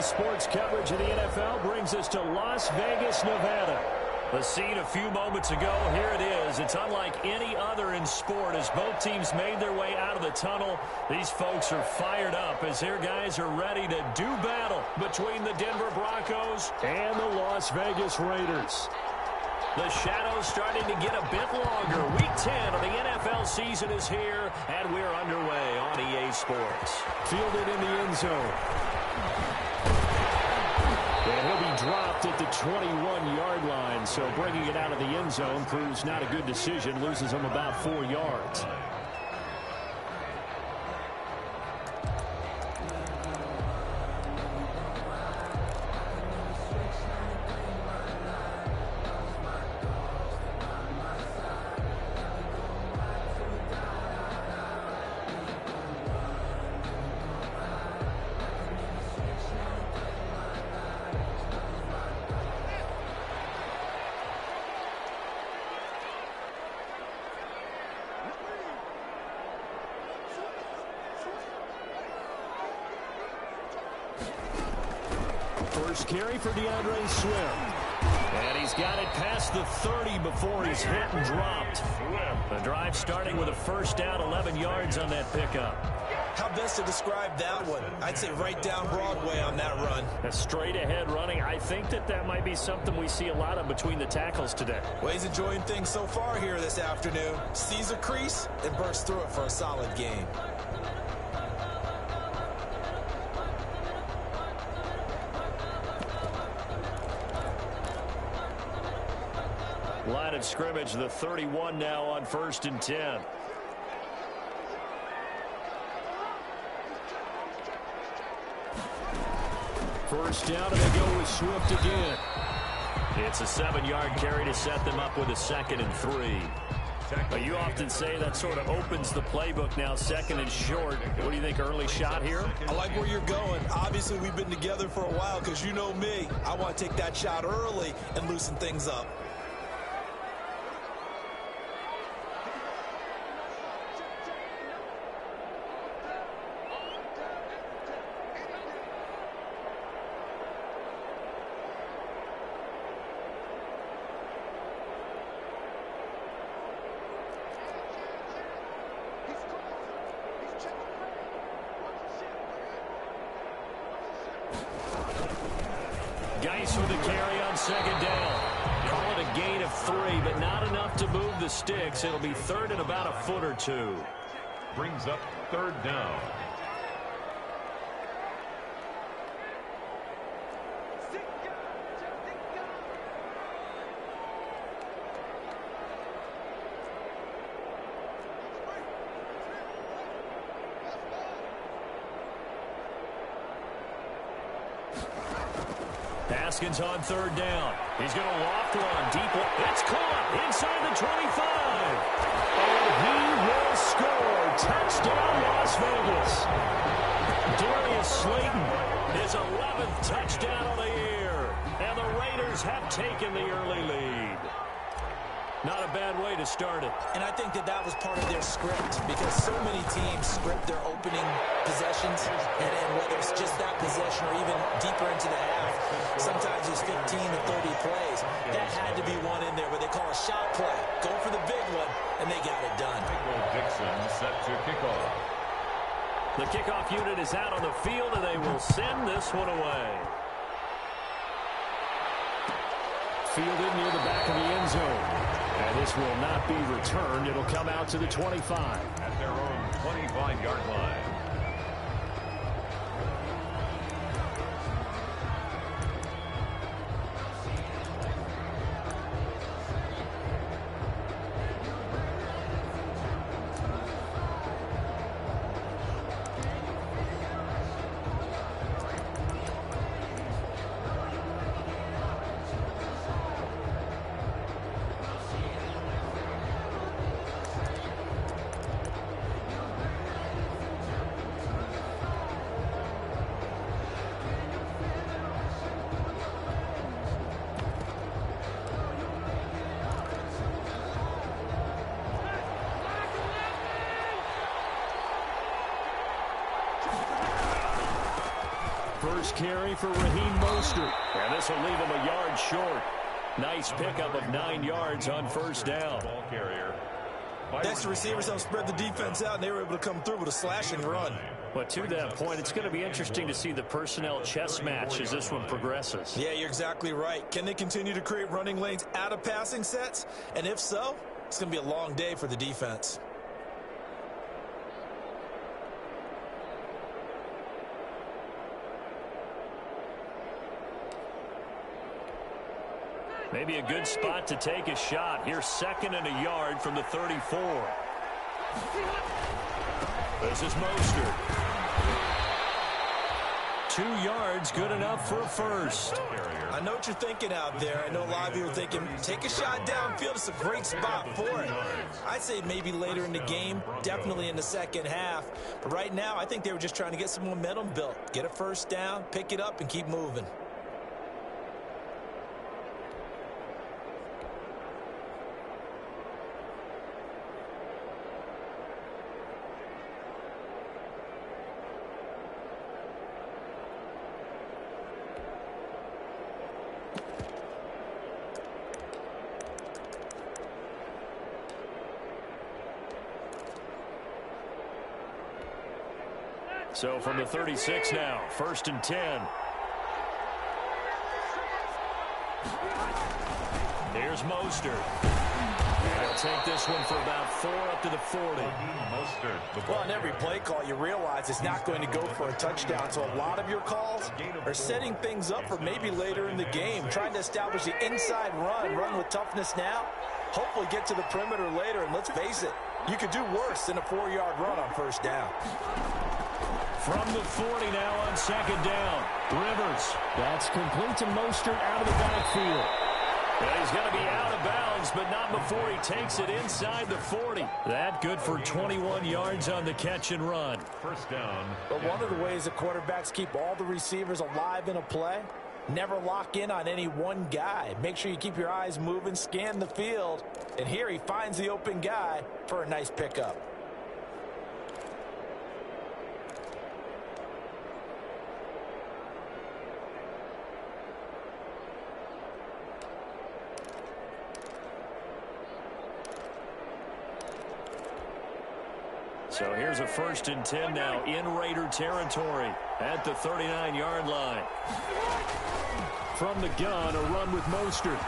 Daily sports coverage of the NFL brings us to Las Vegas, Nevada. The scene a few moments ago, here it is. It's unlike any other in sport as both teams made their way out of the tunnel. These folks are fired up as their guys are ready to do battle between the Denver Broncos and the Las Vegas Raiders. The shadows starting to get a bit longer. Week 10 of the NFL season is here, and we're underway on EA Sports. Fielded in the end zone. And he'll be dropped at the 21-yard line, so bringing it out of the end zone proves not a good decision. Loses him about 4 yards. First carry for DeAndre Swift. And he's got it past the 30 before he's hit and dropped. The drive starting with a first down, 11 yards on that pickup. How best to describe that one? I'd say right down Broadway on that run. A straight ahead running. I think that might be something we see a lot of between the tackles today. Well, he's enjoying things so far here this afternoon. Sees a crease and bursts through it for a solid game. Line of scrimmage, the 31 now on 1st and 10. First down, and they go with Swift again. It's a 7-yard carry to set them up with a 2nd and 3. But you often say that sort of opens the playbook now, 2nd and short. What do you think, early shot here? I like where you're going. Obviously, we've been together for a while because you know me. I want to take that shot early and loosen things up. Geis with a carry on 2nd down. Call it a gain of 3, but not enough to move the sticks. It'll be 3rd and about a foot or 2. Brings up 3rd down. Haskins on 3rd down. He's going to loft one deep. It's caught inside the 25. And he will score. Touchdown, Las Vegas. Darius Slayton, his 11th touchdown of the year. And the Raiders have taken the early lead. Not a bad way to start it. And I think that was part of their script because so many teams script their opening possessions, and whether it's just that possession or even deeper into the half, sometimes it's 15 to 30 plays. That had to be one in there where they call a shot play. Go for the big one, and they got it done. Dixon set to kickoff. The kickoff unit is out on the field, and they will send this one away. Fielded near the back of the end zone. And this will not be returned. It'll come out to the 25. At their own 25-yard line. First carry for Raheem Mostert. And this will leave him a yard short. Nice pickup of 9 yards on first down. Ball carrier. Next, the receivers helped spread the defense out, and they were able to come through with a slashing run. But to that point, it's going to be interesting to see the personnel chess match as this one progresses. Yeah, you're exactly right. Can they continue to create running lanes out of passing sets? And if so, it's going to be a long day for the defense. Maybe a good spot to take a shot. Here's 2nd and a yard from the 34. This is Mostert. 2 yards, good enough for a first. I know what you're thinking out there. I know a lot of you are thinking, take a shot downfield. It's a great spot for it. I'd say maybe later in the game, definitely in the second half. But right now, I think they were just trying to get some momentum built. Get a first down, pick it up, and keep moving. So from the 36 now, 1st and 10. Here's Mostert. And he'll take this one for about 4 up to the 40. Well, on every play call, you realize it's not going to go for a touchdown. So a lot of your calls are setting things up for maybe later in the game, trying to establish the inside run with toughness now, hopefully get to the perimeter later. And let's face it, you could do worse than a 4-yard run on first down. From the 40 now on 2nd down. Rivers. That's complete to Mostert out of the backfield. And he's going to be out of bounds, but not before he takes it inside the 40. That good for 21 yards on the catch and run. First down. But one of the ways the quarterbacks keep all the receivers alive in a play, never lock in on any one guy. Make sure you keep your eyes moving, scan the field. And here he finds the open guy for a nice pickup. So here's a 1st and 10 now in Raider territory at the 39-yard line. From the gun, a run with Mostert.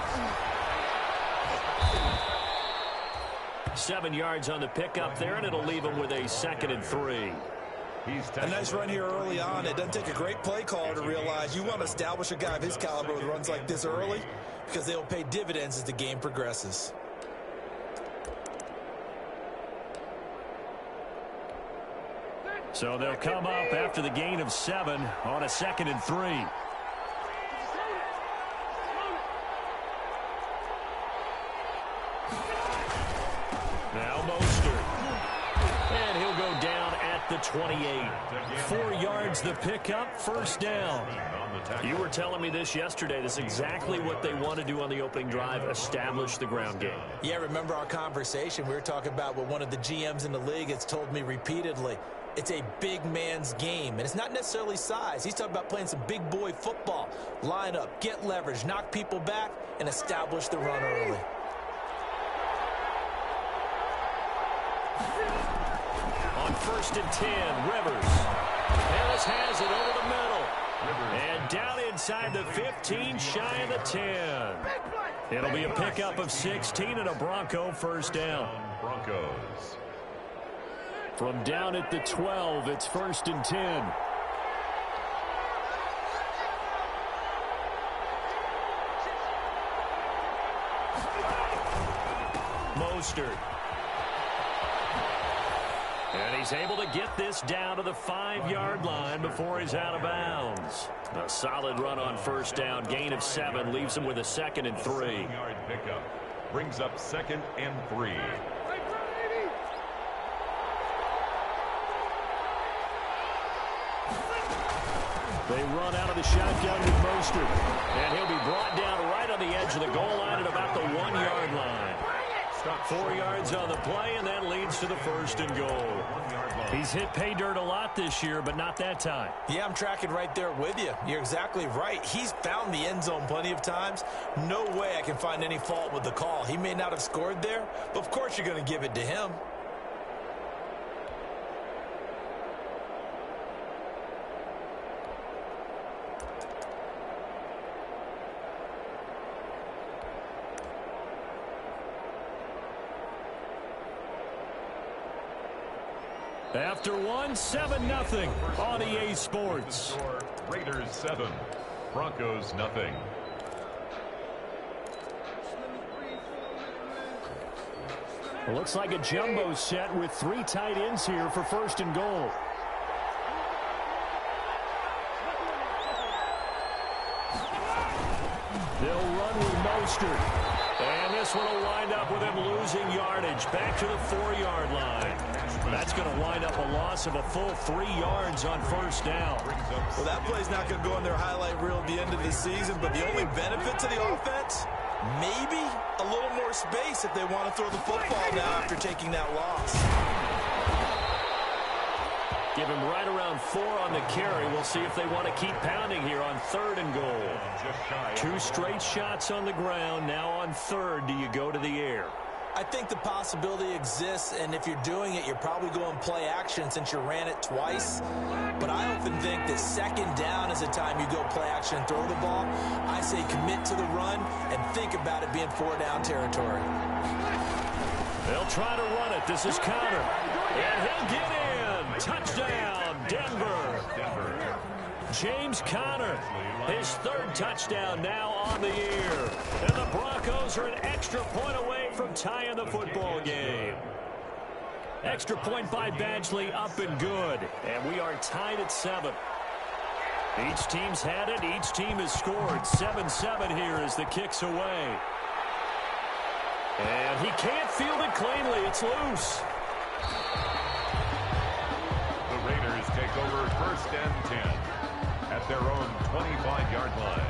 7 yards on the pickup there, and it'll leave him with a 2nd and 3. A nice run here early on. It doesn't take a great play caller to realize you want to establish a guy of his caliber with runs like this early because they will pay dividends as the game progresses. So they'll come up after the gain of 7 on a 2nd and 3. Now Mostert. And he'll go down at the 28. 4 yards the pickup, first down. You were telling me this yesterday. This is exactly what they want to do on the opening drive, establish the ground game. Yeah, remember our conversation. We were talking about what one of the GMs in the league has told me repeatedly. It's a big man's game, and it's not necessarily size. He's talking about playing some big boy football. Line up, get leverage, knock people back, and establish the run early. On 1st and 10, Rivers. Ellis has it over the middle. And down inside the 15, shy of the 10. It'll be a pickup of 16 and a Bronco first down. Broncos. From down at the 12, it's 1st and 10. Mostert. And he's able to get this down to the 5-yard line before he's out of bounds. A solid run on first down. Gain of 7 leaves him with a 2nd and 3. 7-yard pickup brings up 2nd and 3. They run out of the shotgun with Mostert. And he'll be brought down right on the edge of the goal line at about the 1-yard line. 4 yards on the play, and that leads to the first and goal. He's hit pay dirt a lot this year, but not that time. Yeah, I'm tracking right there with you. You're exactly right. He's found the end zone plenty of times. No way I can find any fault with the call. He may not have scored there, but of course you're going to give it to him. After one, 7-0 on EA Sports. Raiders 7, Broncos nothing. It looks like a jumbo set with 3 tight ends here for first and goal. They'll run with Mostert. And this one will wind up with him losing yardage back to the 4-yard line. That's going to wind up a loss of a full 3 yards on first down. Well, that play's not going to go in their highlight reel at the end of the season, but the only benefit to the offense, maybe a little more space if they want to throw the football now after taking that loss. Give him right around 4 on the carry. We'll see if they want to keep pounding here on 3rd and goal. 2 straight shots on the ground. Now on 3rd, do you go to the air? I think the possibility exists, and if you're doing it, you're probably going play action since you ran it twice. But I often think that 2nd down is the time you go play action and throw the ball. I say commit to the run and think about it being 4-down territory. They'll try to run it. This is Conner. And he'll get in. Touchdown, Denver. James Conner, his 3rd touchdown now on the year. And the Broncos are an extra point away from tying the football game. Extra point by Badgley, up and good. And we are tied at 7. Each team's had it. Each team has scored. 7-7 here as the kick's away. And he can't field it cleanly. It's loose. The Raiders take over 1st and 10 at their own 25-yard line.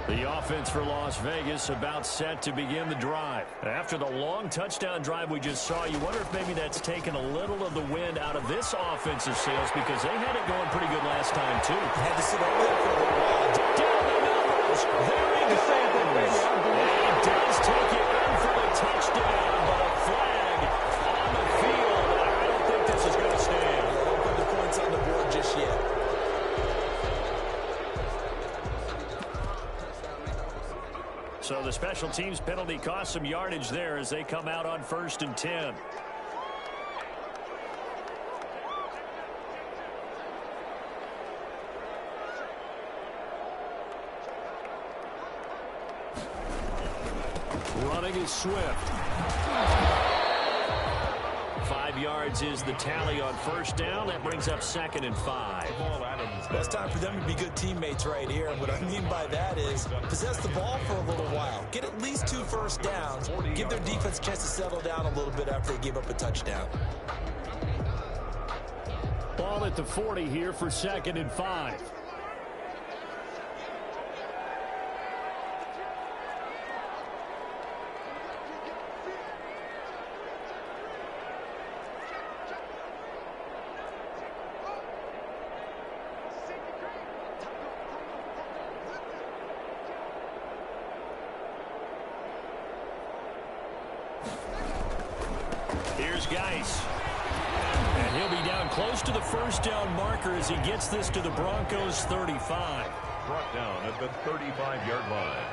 The offense for Las Vegas about set to begin the drive. After the long touchdown drive we just saw, you wonder if maybe that's taken a little of the wind out of this offensive sails because they had it going pretty good last time, too. Had to sit over there for a little while. Down the numbers. There he goes. And he does take it in for the touchdown, but a flag on the field. I don't think this is going to stand. Don't put the points on the board just yet. So the special teams penalty cost some yardage there as they come out on 1st and 10. Running is Swift. 5 yards is the tally on first down. That brings up 2nd and 5. Well, it's time for them to be good teammates right here. And what I mean by that is possess the ball for a little while. Get at least 2 first downs. Give their defense a chance to settle down a little bit after they give up a touchdown. Ball at the 40 here for 2nd and 5. Here's Geis. And he'll be down close to the first down marker as he gets this to the Broncos 35. Brought down at the 35-yard line.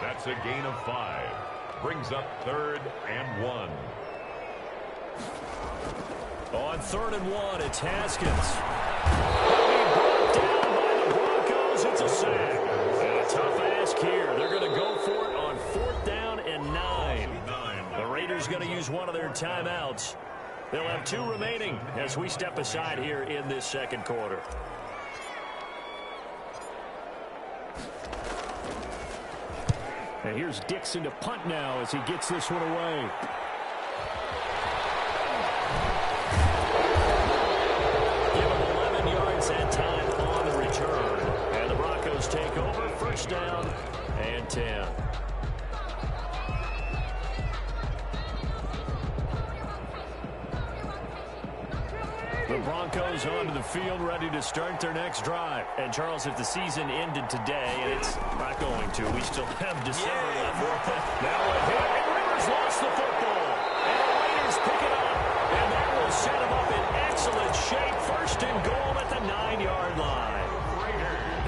That's a gain of 5. Brings up 3rd and 1. On 3rd and 1, it's Haskins. Brought down by the Broncos. It's a sack. And a tough ask here. They're going to go for it on 4th down and 9. The Raiders going to use one of their timeouts. They'll have 2 remaining as we step aside here in this 2nd quarter. And here's Dixon to punt now as he gets this one away. Broncos take over, first down and 10. The Broncos onto the field, ready to start their next drive. And, Charles, if the season ended today, and it's not going to, we still have December left. Now a hit, and Rivers lost the football. And the Raiders pick it up. And that will set him up in excellent shape. First and goal at the 9-yard line.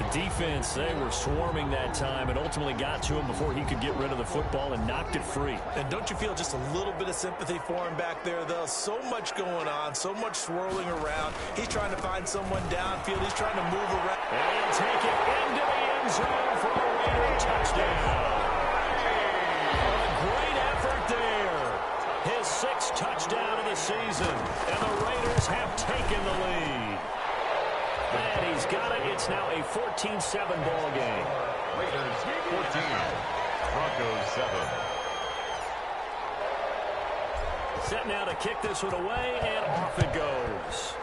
The defense, they were swarming that time and ultimately got to him before he could get rid of the football and knocked it free. And don't you feel just a little bit of sympathy for him back there, though? So much going on, so much swirling around. He's trying to find someone downfield. He's trying to move around. And he'll take it into the end zone for a Raider touchdown. A great effort there. His 6th touchdown of the season. And the Raiders have taken the lead. And he's got it. It's now a 14-7 ball game. Raiders 14, Broncos 7. Set now to kick this one away, and off it goes.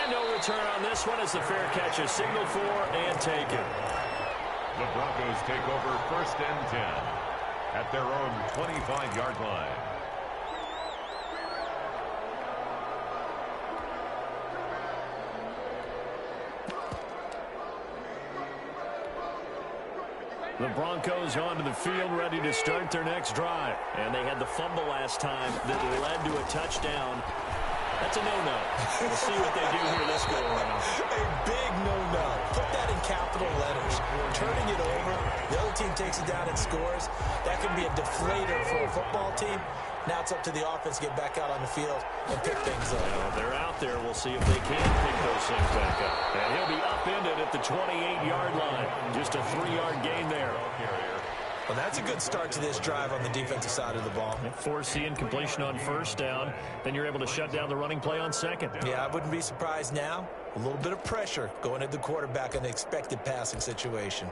And no return on this one as the fair catch is signaled for and taken. The Broncos take over first and 10 at their own 25-yard line. The Broncos onto the field, ready to start their next drive. And they had the fumble last time that led to a touchdown. That's a no-no. We'll see what they do here this go around. A big no-no. Put that in capital letters. Turning it over, the other team takes it down and scores. That can be a deflator for a football team. Now it's up to the offense to get back out on the field and pick things up. Well, they're out there. We'll see if they can pick those things back up. And he'll be upended at the 28-yard line. Just a 3-yard gain there. Well, that's a good start to this drive on the defensive side of the ball. Force the incompletion on first down. Then you're able to shut down the running play on second. Yeah, I wouldn't be surprised now. A little bit of pressure going at the quarterback in an expected passing situation.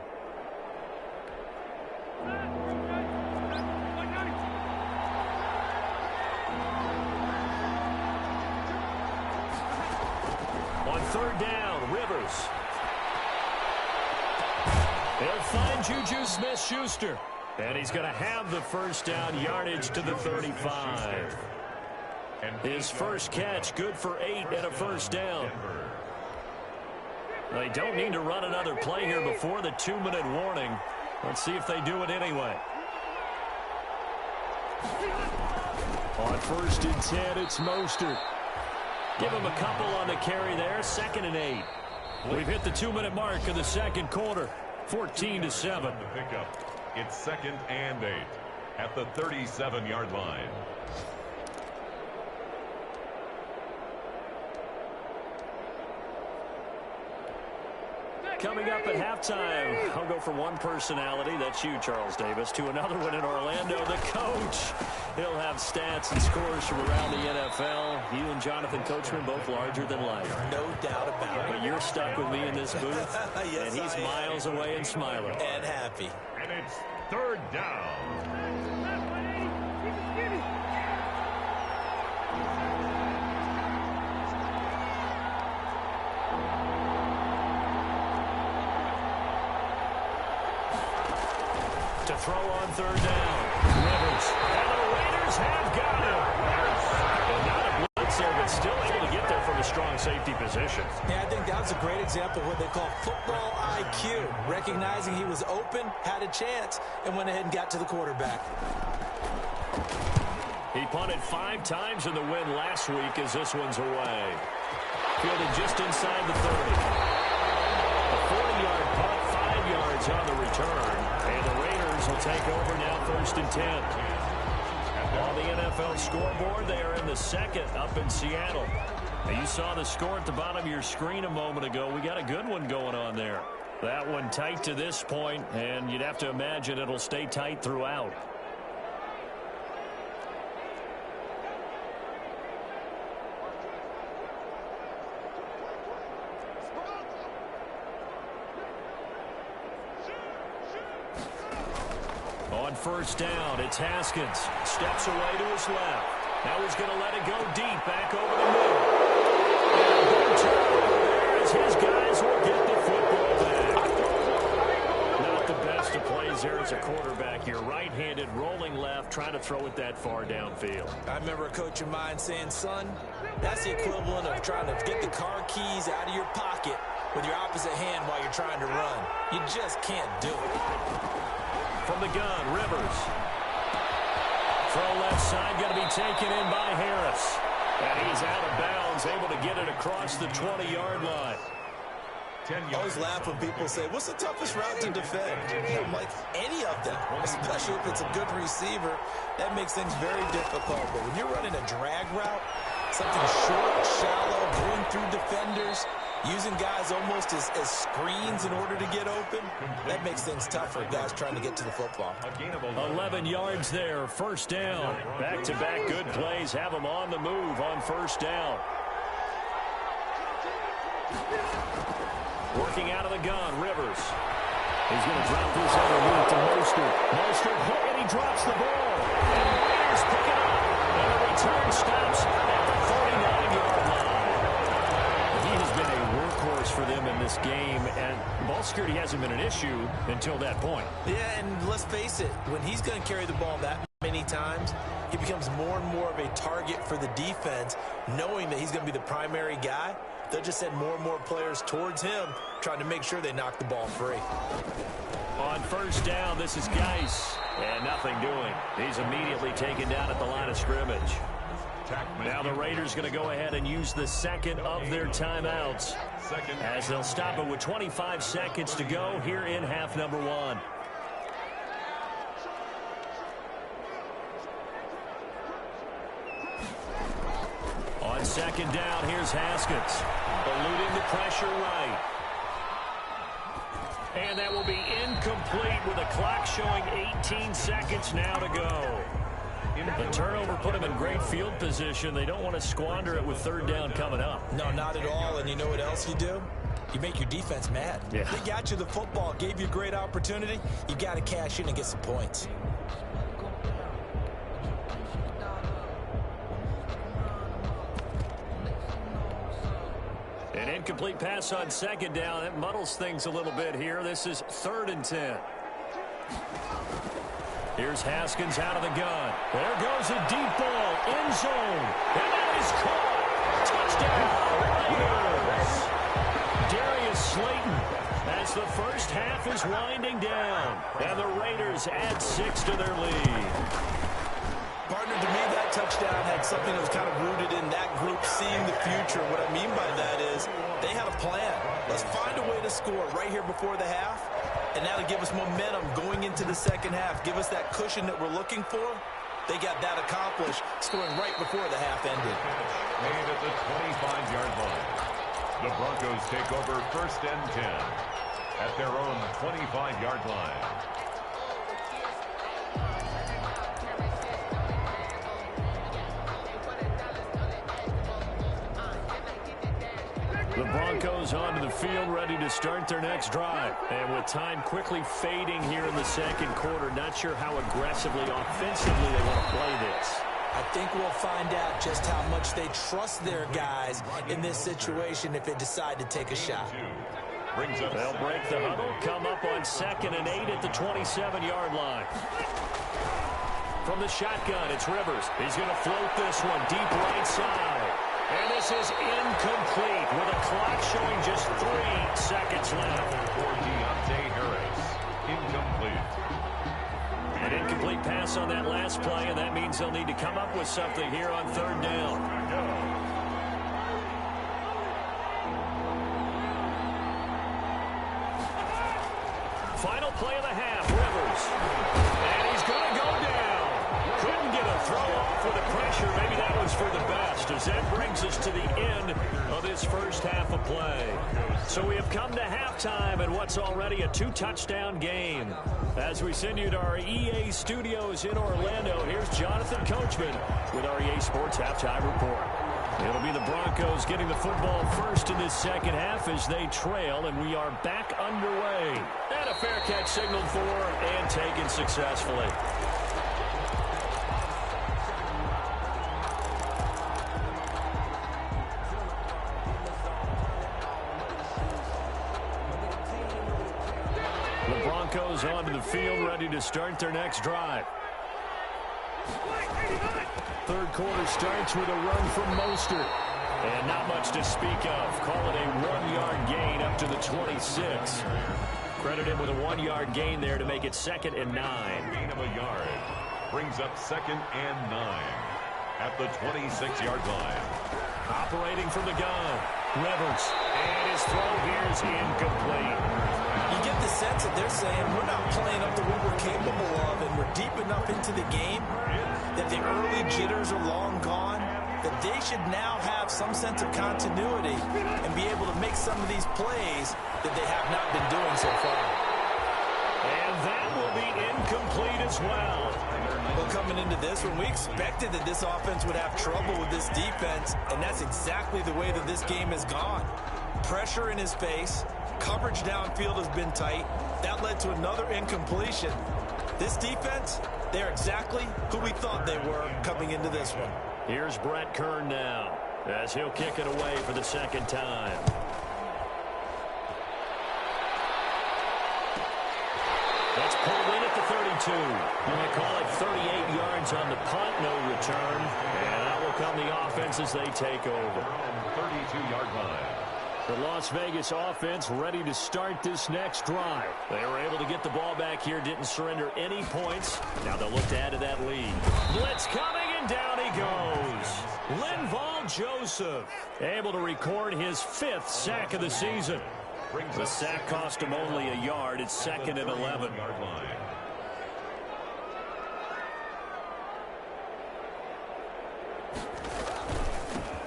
On third down, Rivers. They'll find Juju Smith-Schuster. And he's going to have the first down, yardage to the 35. His first catch, good for 8 and a first down. They don't need to run another play here before the 2-minute warning. Let's see if they do it anyway. On first and 10, it's Mostert. Give him a couple on the carry there, 2nd and 8. We've hit the 2-minute mark of the second quarter, 14-7. It's 2nd and 8 at the 37-yard line. Coming up at halftime, I'll go from one personality, that's you, Charles Davis, to another one in Orlando, the coach. He'll have stats and scores from around the NFL. You and Jonathan Coachman both larger than life. No doubt about it. But you're stuck with me in this booth, Yes, and he's miles away and smiling. And happy. And it's 3rd down. To throw on third down. Rivers. And the Raiders have got him. And not a blitz there, but still able to get there from a strong safety position. Yeah, I think that was a great example of what they call football IQ. Recognizing he was open, had a chance, and went ahead and got to the quarterback. He punted 5 times in the win last week as this one's away. Fielded just inside the 30. A 40-yard punt, 5 yards on the return. And the Raiders will take over now 1st and 10. On the NFL scoreboard, they are in the 2nd up in Seattle. Now, you saw the score at the bottom of your screen a moment ago. We got a good one going on there. That one tight to this point, and you'd have to imagine it'll stay tight throughout. On first down, it's Haskins. Steps away to his left. Now he's going to let it go deep, back over the middle. And a big turnover there as his guys a quarterback, you're right-handed, rolling left, trying to throw it that far downfield. I remember a coach of mine saying, son, that's the equivalent of trying to get the car keys out of your pocket with your opposite hand while you're trying to run. You just can't do it. From the gun, Rivers. Throw left side, going to be taken in by Harris. And he's out of bounds, able to get it across the 20-yard line. I always laugh when people say, what's the toughest route to defend? I'm like, any of them, especially if it's a good receiver. That makes things very difficult. But when you're running a drag route, something short, shallow, going through defenders, using guys almost as screens in order to get open, that makes things tough for guys trying to get to the football. 11 yards there, first down. Back-to-back good plays have them on the move on first down. Working out of the gun, Rivers. He's going to drop this underneath to Mostert. Mostert hit, and he drops the ball. And the Raiders pick it up. And the return stops at the 49-yard line. He has been a workhorse for them in this game, and ball security hasn't been an issue until that point. Yeah, and let's face it, when he's going to carry the ball that many times, he becomes more and more of a target for the defense, knowing that he's going to be the primary guy. They'll just send more and more players towards him, trying to make sure they knock the ball free. On first down, this is Geis, and nothing doing. He's immediately taken down at the line of scrimmage. Now the Raiders going to go ahead and use the second of their timeouts, as they'll stop it with 25 seconds to go here in half number one. On second down, here's Haskins, eluding the pressure right. And that will be incomplete with a clock showing 18 seconds now to go. The turnover put them in great field position. They don't want to squander it with third down coming up. No, not at all. And you know what else you do? You make your defense mad. Yeah. They got you the football, gave you a great opportunity. You got to cash in and get some points. An incomplete pass on second down. It muddles things a little bit here. This is 3rd and 10. Here's Haskins out of the gun. There goes a deep ball. End zone. And that is caught. Touchdown, Raiders. Darius Slayton as the first half is winding down. And the Raiders add 6 to their lead. Partner, to me, that touchdown had something that was kind of rooted in that group seeing the future. What I mean by that is they had a plan. Let's find a way to score right here before the half, and that'll give us momentum going into the second half, give us that cushion that we're looking for. They got that accomplished, scoring right before the half ended. Made at the 25-yard line. The Broncos take over 1st and 10 at their own 25-yard line. The Broncos onto the field, ready to start their next drive. And with time quickly fading here in the second quarter, not sure how aggressively, offensively they want to play this. I think we'll find out just how much they trust their guys in this situation if they decide to take a shot. They'll break the huddle, come up on 2nd and 8 at the 27-yard line. From the shotgun, it's Rivers. He's going to float this one deep right side. And this is incomplete with a clock showing just 3 seconds left. For Deontay Harris, incomplete. An incomplete pass on that last play, and that means they'll need to come up with something here on 3rd down. Final play of the half, Rivers. And he's going to go down. Couldn't get a throw off with the pressure. Maybe that was for the best, as that brings us to the end of this first half of play. So we have come to halftime in what's already a 2-touchdown game. As we send you to our EA studios in Orlando, here's Jonathan Coachman with our EA Sports Halftime Report. It'll be the Broncos getting the football first in this second half as they trail, and we are back underway. And a fair catch signaled for and taken successfully. The Broncos onto the field, ready to start their next drive. Third quarter starts with a run from Mostert. And not much to speak of. Call it a 1-yard gain up to the 26. Credit him with a 1-yard gain there to make it 2nd and 9. Gain of a yard brings up 2nd and 9 at the 26-yard line. Operating from the gun, Rivers. And his throw here is incomplete. You get the sense that they're saying we're not playing up to what we're capable of, and we're deep enough into the game that the early jitters are long gone, that they should now have some sense of continuity and be able to make some of these plays that they have not been doing so far. And that will be incomplete as well. Well, coming into this one, we expected that this offense would have trouble with this defense, and that's exactly the way that this game has gone. Pressure in his face, coverage downfield has been tight. That led to another incompletion. This defense, they're exactly who we thought they were coming into this one. Here's Brett Kern now, as he'll kick it away for the second time. That's pulled in at the 32. Going to call it 38 yards on the punt, no return. And that will come the offense as they take over. 32-yard line. The Las Vegas offense ready to start this next drive. They were able to get the ball back here, didn't surrender any points. Now they'll look to add to that lead. Blitz coming, and down he goes. Linval Joseph able to record his 5th sack of the season. The sack cost him only a yard. It's 2nd and 11.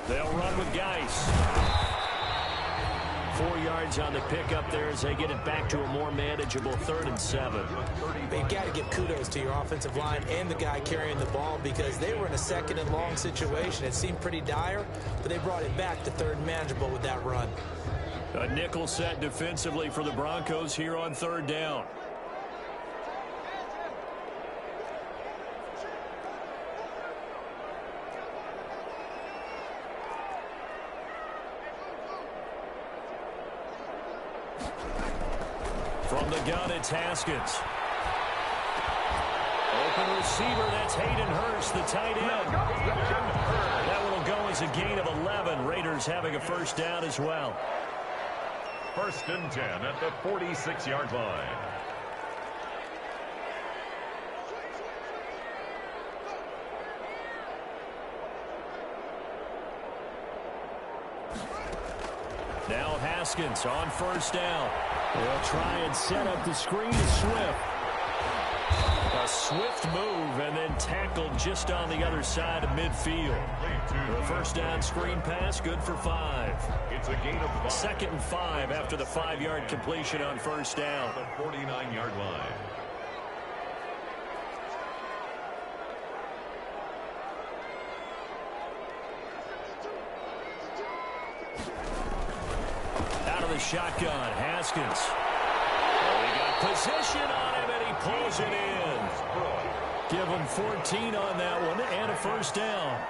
They'll run with Geis. 4 yards on the pickup there as they get it back to a more manageable 3rd and 7. You've got to give kudos to your offensive line and the guy carrying the ball, because they were in a 2nd and long situation. It seemed pretty dire, but they brought it back to 3rd and manageable with that run. A nickel set defensively for the Broncos here on 3rd down. From the gun, it's Haskins. Open receiver, that's Hayden Hurst, the tight end. That one will go as a gain of 11. Raiders having a 1st down as well. 1st and 10 at the 46-yard line. Now Haskins on 1st down. They'll try and set up the screen to Swift. A swift move and then tackled just on the other side of midfield. The 1st down screen pass, good for 5. It's a gain of 5. 2nd and 5 after the 5-yard completion on 1st down. The 49-yard line. Out of the shotgun, Haskins. He got position on him, and he pulls it in. Give him 14 on that one, and a 1st down.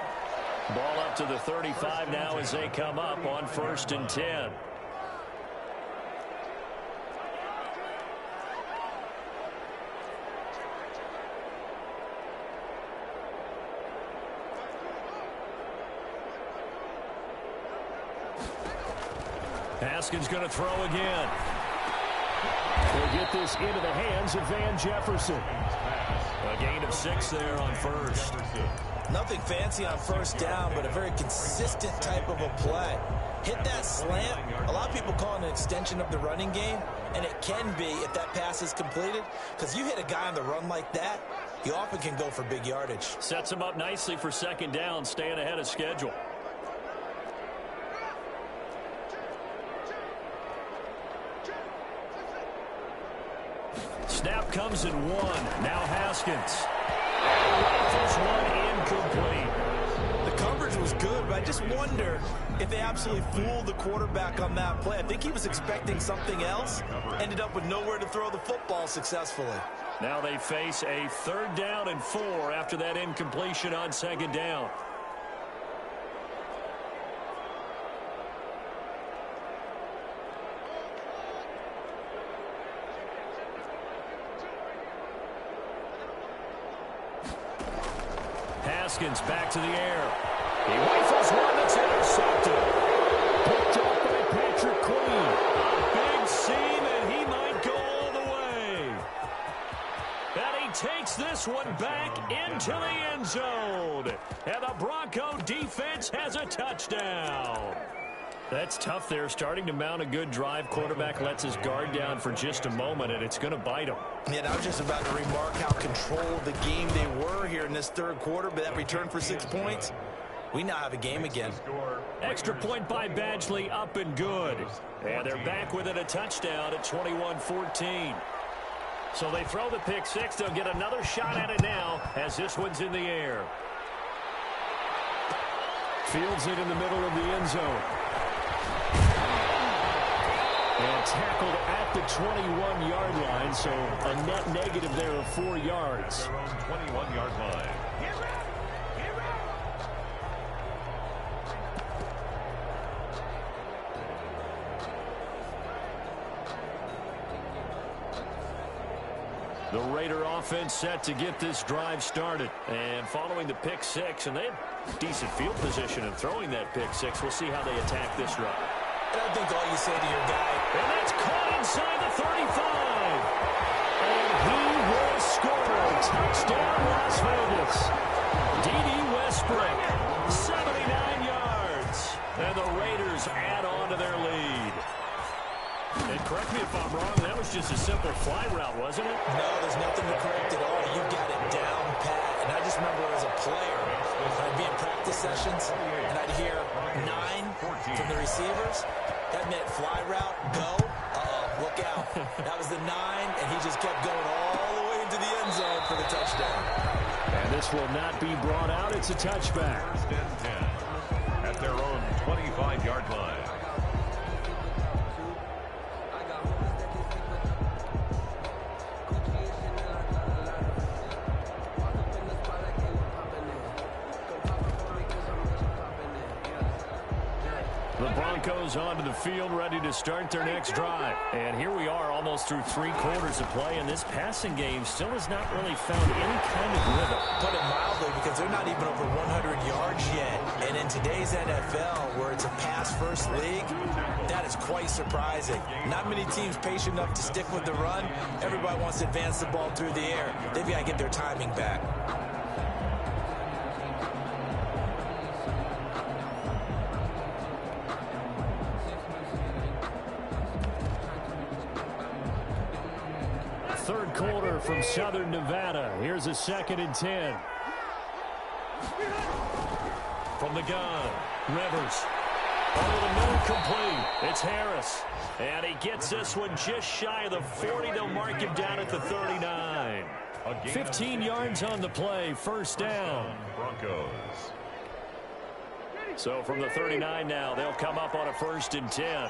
Ball up to the 35 now as they come up on 1st and 10. Haskins going to throw again. They'll get this into the hands of Van Jefferson. A gain of 6 there on 1st. Nothing fancy on 1st down, but a very consistent type of a play. Hit that slant. A lot of people call it an extension of the running game, and it can be if that pass is completed, because you hit a guy on the run like that, he often can go for big yardage. Sets him up nicely for 2nd down, staying ahead of schedule. Snap comes in 1. Now Haskins. First one incomplete. The coverage was good, but I just wonder if they absolutely fooled the quarterback on that play. I think he was expecting something else. Ended up with nowhere to throw the football successfully. Now they face a 3rd down and 4 after that incompletion on 2nd down. Haskins back to the air. He rifles one that's intercepted. Picked up by Patrick Queen. A big seam, and he might go all the way. And he takes this one back into the end zone. And the Bronco defense has a touchdown. That's tough there, starting to mount a good drive. Quarterback lets his guard down for just a moment, and it's going to bite him. Yeah, and I was just about to remark how controlled the game they were here in this third quarter, but that return for 6 points, we now have a game again. Extra point by Badgley, up and good. And they're back within a touchdown at 21-14. So they throw the pick six. They'll get another shot at it now as this one's in the air. Fields it in the middle of the end zone. And tackled at the 21-yard line, so a net negative there of 4 yards. Their own 21-yard line. The Raider offense set to get this drive started. And following the pick six, and they had decent field position in throwing that pick six. We'll see how they attack this drive. And I think all you say to your guy, and that's caught inside the 35. And he will score. Touchdown, Las Vegas. D.D. Westbrook, 79 yards. And the Raiders add on to their lead. And correct me if I'm wrong, that was just a simple fly route, wasn't it? no, there's nothing to correct at all. You got it down pat. And I just remember as a player, I'd be in practice sessions, and I'd hear 9 from the receivers. That meant fly route, go. Look out. That was the 9, and he just kept going all the way into the end zone for the touchdown. And this will not be brought out. It's a touchback. First and 10 at their own 25-yard line. The Broncos onto the field, ready to start their next drive. And here we are, almost through 3 quarters of play, and this passing game still has not really found any kind of rhythm. Put it mildly, because they're not even over 100 yards yet. And in today's NFL, where it's a pass-first league, that is quite surprising. Not many teams patient enough to stick with the run. Everybody wants to advance the ball through the air. They've got to get their timing back. Third quarter from Southern Nevada. Here's a 2nd and 10. From the gun, Rivers. Over the middle, complete. It's Harris. And he gets this one just shy of the 40. They'll mark him down at the 39. 15 yards on the play. First down. Broncos. So from the 39 now, they'll come up on a 1st and 10.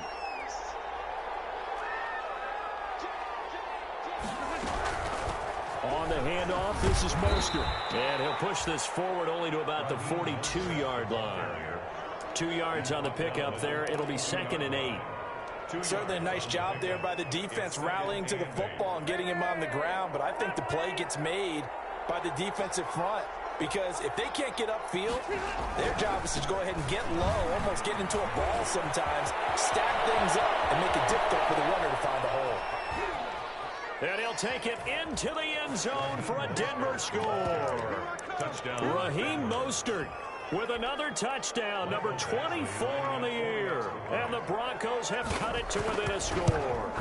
On the handoff, this is Mostert. And he'll push this forward only to about the 42-yard line. 2 yards on the pickup there. It'll be 2nd and 8. Certainly a nice job there by the defense rallying to the football and getting him on the ground. But I think the play gets made by the defensive front. Because if they can't get upfield, their job is to go ahead and get low, almost get into a ball sometimes, stack things up, and make it difficult for the runner to find a hole. And he'll take it into the end zone for a Denver score. Touchdown. Raheem Mostert with another touchdown, number 24 on the year. And the Broncos have cut it to within a score.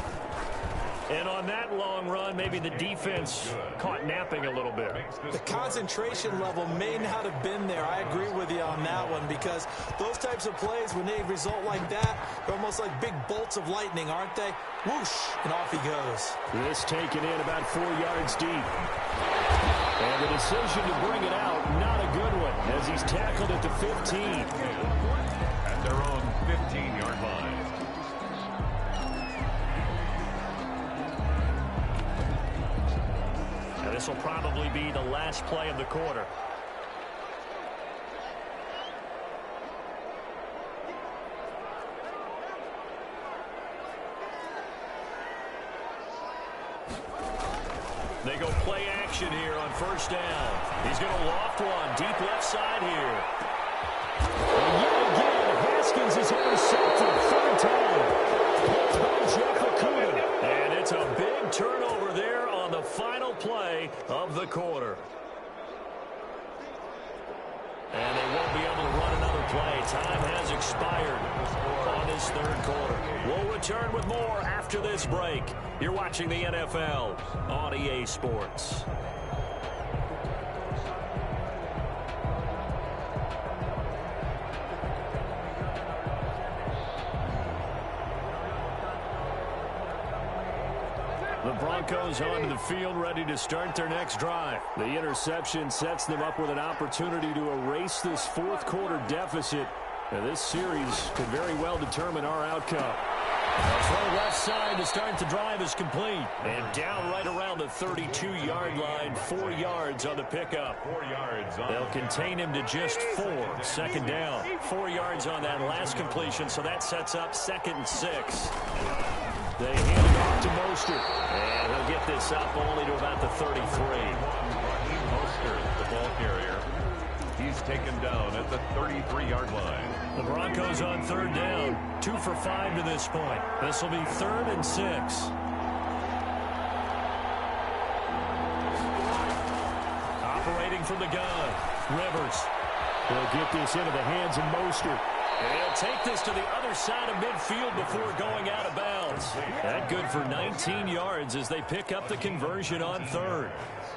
And on that long run, maybe the defense caught napping a little bit. The concentration level may not have been there. I agree with you on that one, because those types of plays, when they result like that, they're almost like big bolts of lightning, aren't they? Whoosh, and off he goes. This taken in about 4 yards deep. And the decision to bring it out, not a good one, as he's tackled at the 15. At their own 15-yard line. This will probably be the last play of the quarter. They go play action here on first down. He's going to loft one deep left side here. And yet again, Haskins is intercepted. Third time. Jeff Okudah. And it's a big turnover there on the final play of the quarter. And they won't be able to run another play. Time has expired on this third quarter. We'll return with more after this break. You're watching the NFL on EA Sports. The Broncos onto the field, ready to start their next drive. The interception sets them up with an opportunity to erase this fourth quarter deficit. And this series could very well determine our outcome. Throw left side to start the drive is complete. And down right around the 32-yard line, 4 yards on the pickup. 4 yards. They'll contain him to just 4. Second down. 4 yards on that last completion, so that sets up 2nd and 6. They hand it off to Mostert. And he'll get this up only to about the 33. Mostert, the ball carrier. He's taken down at the 33-yard line. The Broncos on third down. 2 for 5 to this point. This will be 3rd and 6. Operating from the gun. Rivers. They'll get this into the hands of Mostert. And he'll take this to the other side of midfield before going out of bounds. That good for 19 yards as they pick up the conversion on third.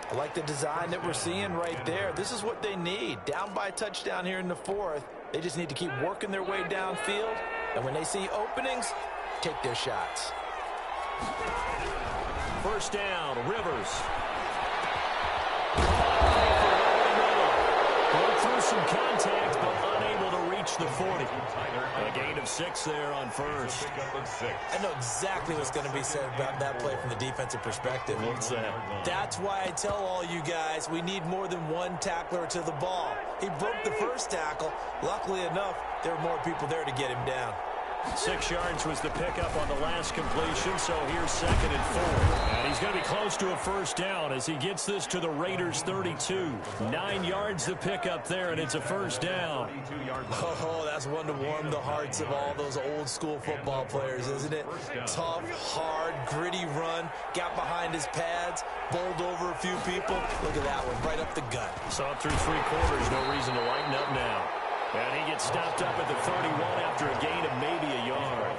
I like the design that we're seeing right there. This is what they need. Down by a touchdown here in the 4th. They just need to keep working their way downfield. And when they see openings, take their shots. First down, Rivers. Going through some contact, but unable to reach the 40. A gain of 6 there on first. I know exactly what's going to be said about that play from the defensive perspective. What's that? That's why I tell all you guys we need more than one tackler to the ball. He broke the first tackle. Luckily enough, there were more people there to get him down. 6 yards was the pickup on the last completion, so here's 2nd and 4. And he's going to be close to a first down as he gets this to the Raiders' 32. 9 yards the pickup there, and it's a first down. Oh, that's one to warm the hearts of all those old-school football players, isn't it? Tough, hard, gritty run, got behind his pads, bowled over a few people. Look at that one, right up the gut. Saw it through 3 quarters, no reason to lighten up now. And he gets stopped up at the 31 after a gain of maybe a yard.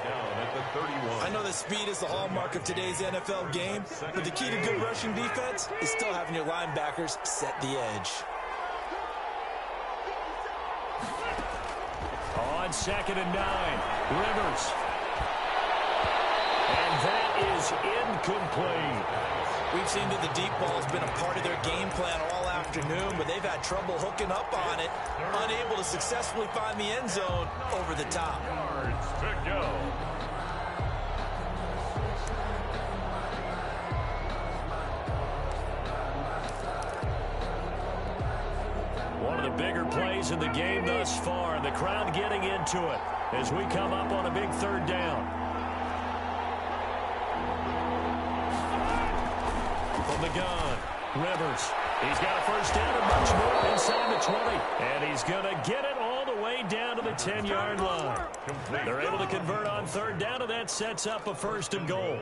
I know that speed is the hallmark of today's NFL game, but the key to good rushing defense is still having your linebackers set the edge. On 2nd and 9, Rivers. And that is incomplete. We've seen that the deep ball has been a part of their game plan all afternoon, but they've had trouble hooking up on it, unable to successfully find the end zone over the top. Yards to go. One of the bigger plays in the game thus far, and the crowd getting into it as we come up on a big third down. From the gun, Rivers. He's got a first down and much more inside the 20. And he's going to get it all the way down to the 10-yard line. They're able to convert on third down, and that sets up a 1st and goal.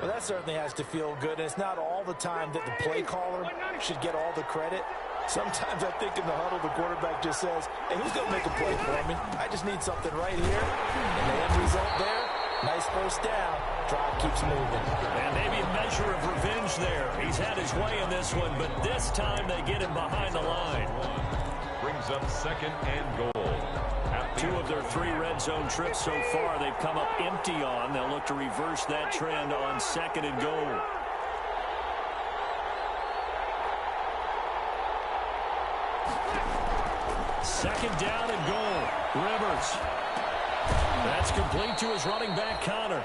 Well, that certainly has to feel good. And it's not all the time that the play caller should get all the credit. Sometimes I think in the huddle, the quarterback just says, hey, who's going to make a play for me? I just need something right here. And the end result there, nice first down. Drive keeps moving. And maybe a measure of revenge there. He's had his way in this one, but this time they get him behind the line. Brings up 2nd and goal. 2 of their 3 red zone trips so far they've come up empty on. They'll look to reverse that trend on 2nd and goal. Second down and goal. Rivers. That's complete to his running back, Connor.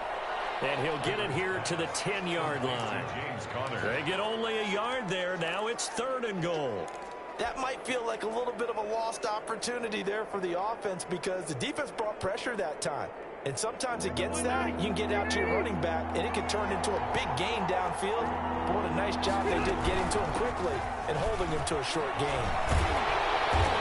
And he'll get it here to the 10-yard line. They get only a yard there. Now it's 3rd and goal. That might feel like a little bit of a lost opportunity there for the offense because the defense brought pressure that time. And sometimes against that, you can get out to your running back, and it can turn into a big gain downfield. But what a nice job they did getting to him quickly and holding him to a short gain.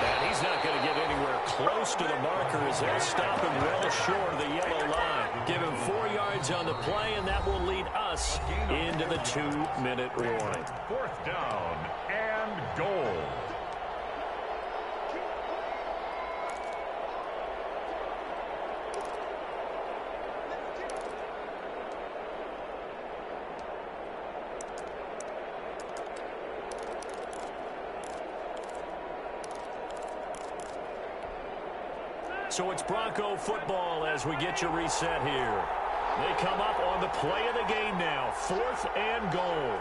And he's not going to get anywhere close to the marker as they'll stop him well short of the yellow line. Give him 4 yards on the play, and that will lead us into the 2-minute warning. 4th down and goal. So it's Bronco football as we get you reset here. They come up on the play of the game now. 4th and goal.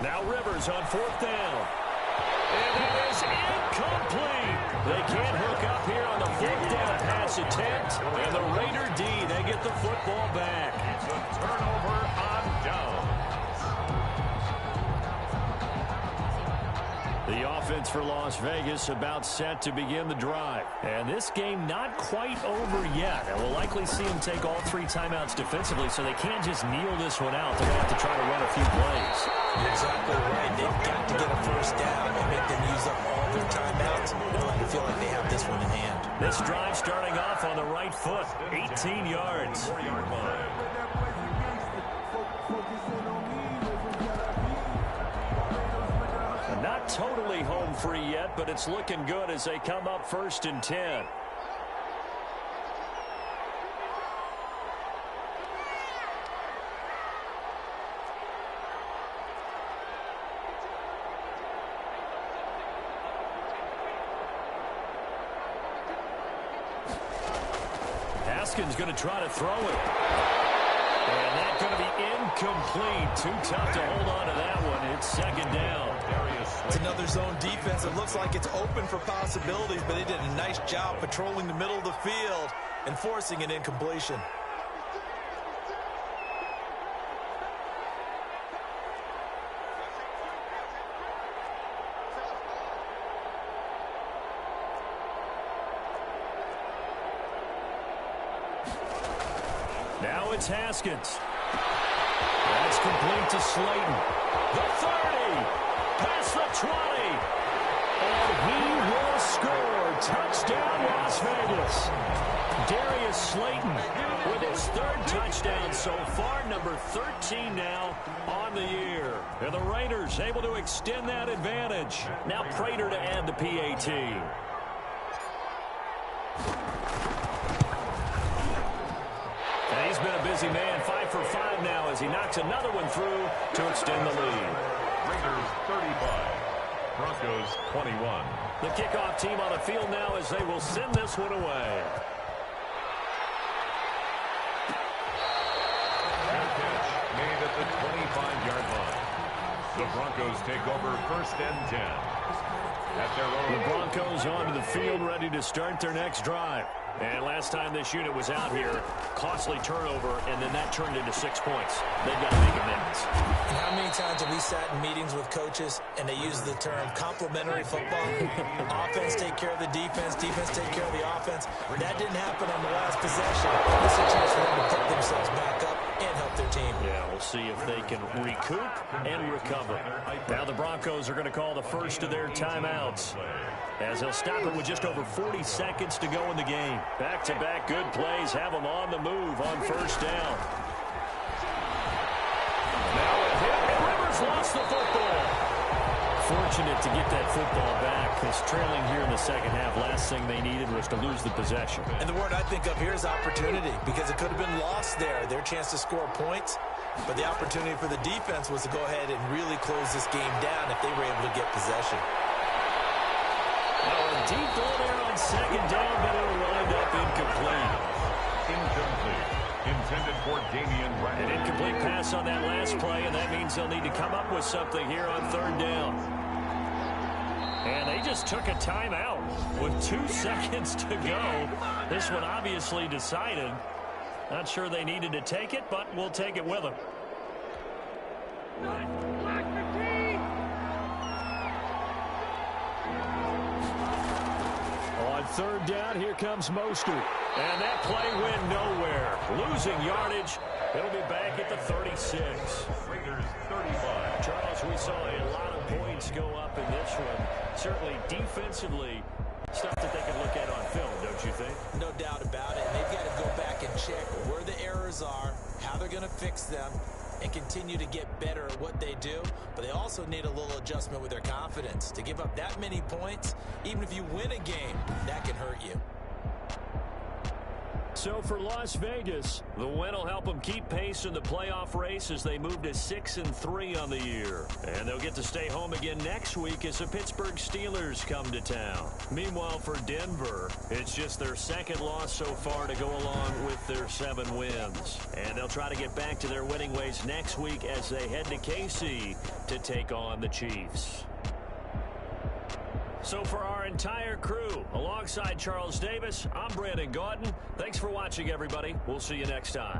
Now Rivers on 4th down. And it is incomplete. They can't hook up here on the 4th down pass attempt. And the Raider D, they get the football back. It's a turnover on downs. The offense for Las Vegas about set to begin the drive. And this game not quite over yet. And we'll likely see them take all 3 timeouts defensively, so they can't just kneel this one out. They're going to have to try to run a few plays. You're exactly right. They've got to get a 1st down and make them use up all their timeouts in order to feel like they have this one in hand. This drive starting off on the right foot. 18 yards. 4-yard line. Not totally home free yet, but it's looking good as they come up 1st and 10. Haskins going to try to throw it. And that's going to be incomplete. Too tough to hold on to that one. It's 2nd down. It's another zone defense. It looks like it's open for possibilities, but they did a nice job patrolling the middle of the field and forcing an incompletion. Now it's Haskins. That's complete to Slayton. The 30. Past the 20. And he will score. Touchdown, Las Vegas. Darius Slayton with his 3rd touchdown so far. Number 13 now on the year. And the Raiders able to extend that advantage. Now Prater to add the PAT. And he's been a busy man. 5 for 5 now as he knocks another one through to extend the lead. Raiders 35, Broncos 21. The kickoff team on the field now as they will send this one away. And pitch made at the 25-yard line. The Broncos take over 1st and 10. At their own. The Broncos onto the field ready to start their next drive. And last time this unit was out here, costly turnover, and then that turned into 6 points. They've got to make amends. And how many times have we sat in meetings with coaches and they use the term complementary football? Offense take care of the defense, defense take care of the offense. That didn't happen on the last possession. This is a chance for them to pick themselves back up and help their team. Yeah, we'll see if they can recoup and recover. Now the Broncos are going to call the first of their timeouts, as they'll stop it with just over 40 seconds to go in the game. Back-to-back good plays have them on the move on 1st down. Now a hit, and Rivers lost the football. Fortunate to get that football back, because trailing here in the 2nd half, last thing they needed was to lose the possession. And the word I think of here is opportunity, because it could have been lost there, their chance to score points. But the opportunity for the defense was to go ahead and really close this game down if they were able to get possession. A deep ball there on 2nd down, but it'll wind up incomplete. Incomplete. Intended for Damian Rackett. An incomplete pass on that last play, and that means they'll need to come up with something here on 3rd down. And they just took a timeout with 2 seconds to go. This one obviously decided. Not sure they needed to take it, but we'll take it with them. On third down, here comes Mostert. And that play went nowhere. Losing yardage. He'll be back at the 36. Raiders 35. Charles, we saw a lot of points go up in this one. Certainly defensively, stuff that they can look at on film, don't you think? No doubt about it. They've got to go back and check where the errors are, how they're going to fix them, and continue to get better at what they do. But they also need a little adjustment with their confidence. To give up that many points, even if you win a game, that can hurt you. So for Las Vegas, the win will help them keep pace in the playoff race as they move to 6-3 on the year. And they'll get to stay home again next week as the Pittsburgh Steelers come to town. Meanwhile, for Denver, it's just their second loss so far to go along with their 7 wins. And they'll try to get back to their winning ways next week as they head to KC to take on the Chiefs. So for our entire crew, alongside Charles Davis, I'm Brandon Gaudin. Thanks for watching, everybody. We'll see you next time.